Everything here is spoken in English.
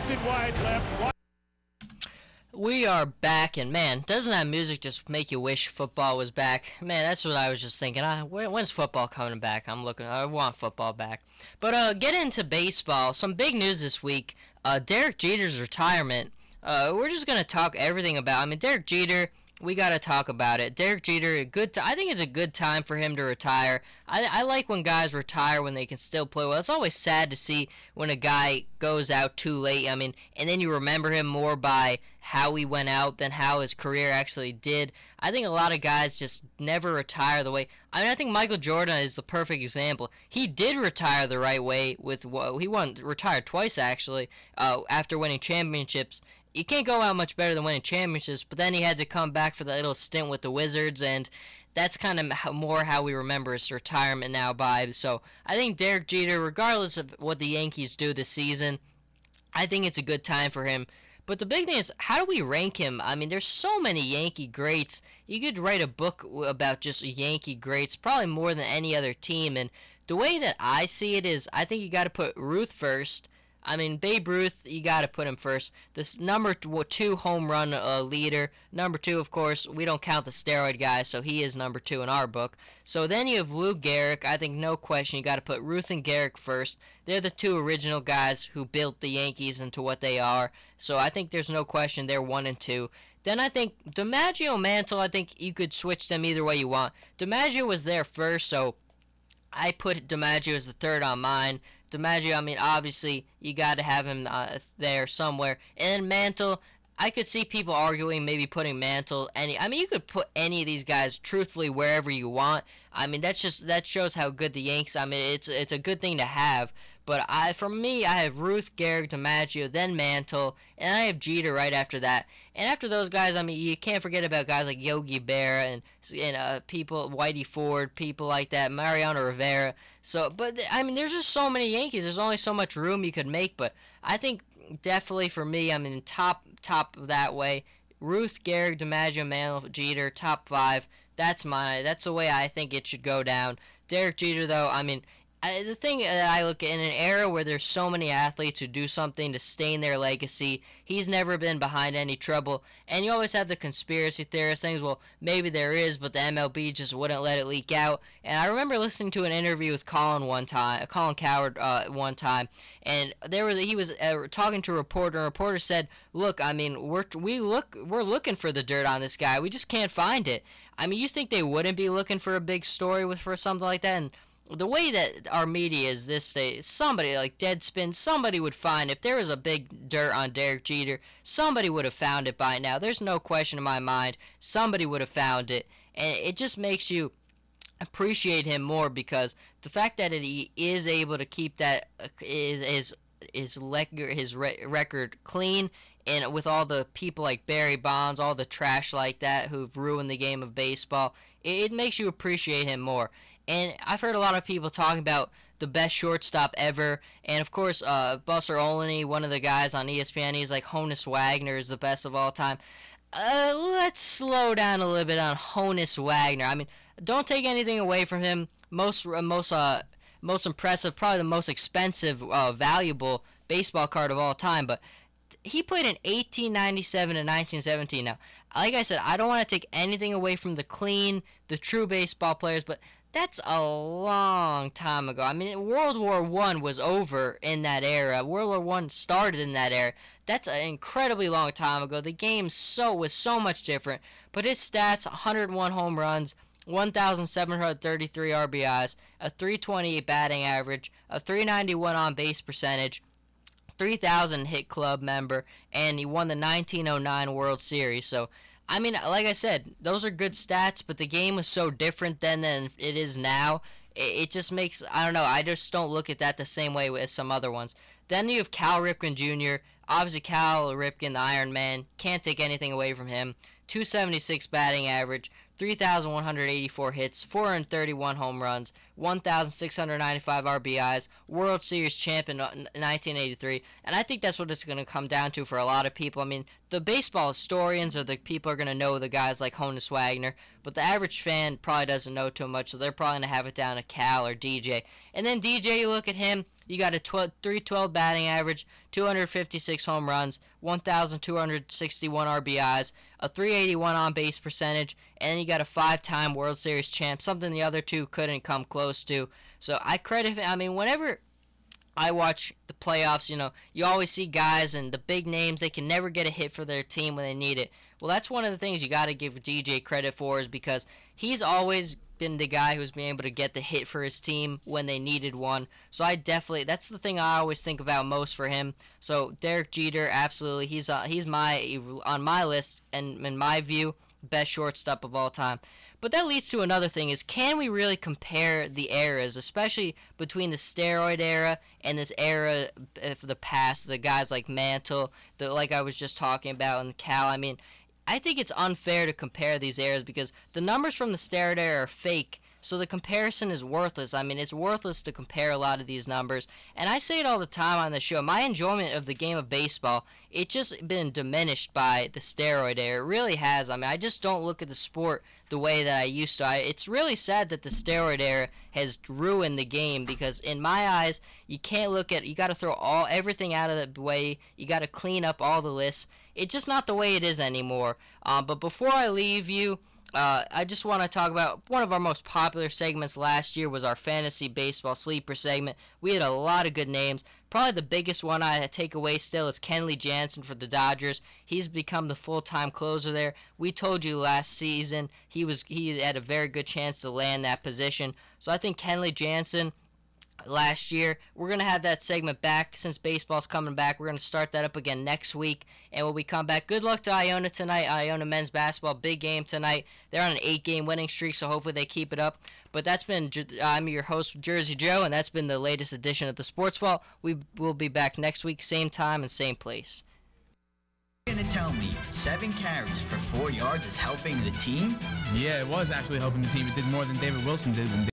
nice and wide left. We are back, and man, doesn't that music just make you wish football was back? Man, that's what I was just thinking. When's football coming back? I want football back. But get into baseball. Some big news this week. Derek Jeter's retirement. We're just gonna talk everything about. I mean, Derek Jeter. We gotta talk about it. Derek Jeter, I think it's a good time for him to retire. I like when guys retire when they can still play well. It's always sad to see when a guy goes out too late. I mean, and then you remember him more by how he went out than how his career actually did. I think a lot of guys just never retire the way. I mean, I think Michael Jordan is the perfect example. He did retire the right way retired twice actually after winning championships. You can't go out much better than winning championships, but then he had to come back for that little stint with the Wizards, and that's kind of more how we remember his retirement now by. So I think Derek Jeter, regardless of what the Yankees do this season, I think it's a good time for him. But the big thing is, how do we rank him? I mean, there's so many Yankee greats. You could write a book about just Yankee greats, probably more than any other team. And the way that I see it is, I think you got to put Ruth first. I mean, Babe Ruth, you got to put him first. This number 2 home run leader. Number 2, of course, we don't count the steroid guy, so he is number 2 in our book. So then you have Lou Gehrig. I think no question you got to put Ruth and Gehrig first. They're the 2 original guys who built the Yankees into what they are. So I think there's no question they're 1 and 2. Then I think DiMaggio, Mantle, I think you could switch them either way you want. DiMaggio was there first, so I put DiMaggio as the 3rd on mine. DiMaggio, I mean, obviously, you got to have him there somewhere. And then Mantle, I could see people arguing maybe putting Mantle. You could put any of these guys, truthfully, wherever you want. I mean, that shows how good the Yankees. I mean, it's a good thing to have. But for me, I have Ruth, Gehrig, DiMaggio, then Mantle, and I have Jeter right after that. And after those guys, I mean, you can't forget about guys like Yogi Berra and people, Whitey Ford, people like that, Mariano Rivera. So, but I mean, there's just so many Yankees. There's only so much room you could make. But I think definitely for me, I'm in top that way. Ruth, Gehrig, DiMaggio, Mantle, Jeter, top 5. That's the way I think it should go down. Derek Jeter, though, I mean, the thing that I look at, in an era where there's so many athletes who do something to stain their legacy, he's never been behind any trouble. And you always have the conspiracy theorist things, well, maybe there is, but the MLB just wouldn't let it leak out. And I remember listening to an interview with Colin Cowherd one time, and he was talking to a reporter. And a reporter said, "Look, I mean, we're looking for the dirt on this guy. We just can't find it." I mean, you think they wouldn't be looking for a big story for something like that? And the way that our media is this day, somebody like Deadspin, somebody would find, if there was a big dirt on Derek Jeter, somebody would have found it by now. There's no question in my mind. Somebody would have found it. And it just makes you appreciate him more, because the fact that he is able to keep that his record clean, and with all the people like Barry Bonds, all the trash like that who've ruined the game of baseball, it makes you appreciate him more. And I've heard a lot of people talking about the best shortstop ever. And, of course, Buster Olney, one of the guys on ESPN, he's like, Honus Wagner is the best of all time. Let's slow down a little bit on Honus Wagner. I mean, don't take anything away from him. Most impressive, probably the most expensive, valuable baseball card of all time. But he played in 1897 and 1917. Now, like I said, I don't want to take anything away from the true baseball players, but that's a long time ago. I mean, World War I was over in that era. World War I started in that era. That's an incredibly long time ago. The game was so much different. But his stats, 101 home runs, 1,733 RBIs, a 328 batting average, a 391 on-base percentage, 3,000 hit club member, and he won the 1909 World Series. So, I mean, like I said, those are good stats, but the game was so different then than it is now. It just makes, I don't know, I just don't look at that the same way as some other ones. Then you have Cal Ripken Jr. Obviously, Cal Ripken, the Iron Man, can't take anything away from him. 276 batting average, 3,184 hits, 431 home runs, 1,695 RBIs, World Series champ in 1983. And I think that's what it's going to come down to for a lot of people. I mean, the baseball historians or the people are going to know the guys like Honus Wagner, but the average fan probably doesn't know too much, so they're probably going to have it down to Cal or DJ. And then DJ, you look at him, You got a 312 batting average, 256 home runs, 1,261 RBIs, a 381 on base percentage, and then you got a 5-time World Series champ, something the other two couldn't come close to. So I credit him. I mean, whenever I watch the playoffs, you always see guys and the big names, they can never get a hit for their team when they need it. Well, that's one of the things you got to give DJ credit for, is because he's always been the guy who's been able to get the hit for his team when they needed one. So that's the thing I always think about most for him. So Derek Jeter, absolutely, he's on my list, and in my view, best shortstop of all time. But that leads to another thing, is can we really compare the eras, especially between the steroid era and this era of the past, the guys like Mantle, like I was just talking about, and Cal. I mean, I think it's unfair to compare these eras because the numbers from the steroid era are fake, so the comparison is worthless. I mean, it's worthless to compare a lot of these numbers. And I say it all the time on the show. My enjoyment of the game of baseball, it's just been diminished by the steroid era. It really has. I mean, I just don't look at the sport the way that I used to. It's really sad that the steroid era has ruined the game, because in my eyes, you got to throw everything out of the way. You got to clean up all the lists. It's just not the way it is anymore. But before I leave you, I just want to talk about one of our most popular segments last year was our fantasy baseball sleeper segment. We had a lot of good names. Probably the biggest one I take away still is Kenley Jansen for the Dodgers. He's become the full-time closer there. We told you last season he had a very good chance to land that position. So I think Kenley Jansen last year. We're going to have that segment back since baseball's coming back. We're going to start that up again next week. And when we come back, good luck to Iona tonight. Iona men's basketball, big game tonight. They're on an 8-game winning streak, so hopefully they keep it up. But I'm your host, Jersey Joe, and that's been the latest edition of the Sports Vault. We will be back next week, same time and same place. You're going to tell me 7 carries for 4 yards is helping the team? Yeah, it was actually helping the team. It did more than David Wilson did when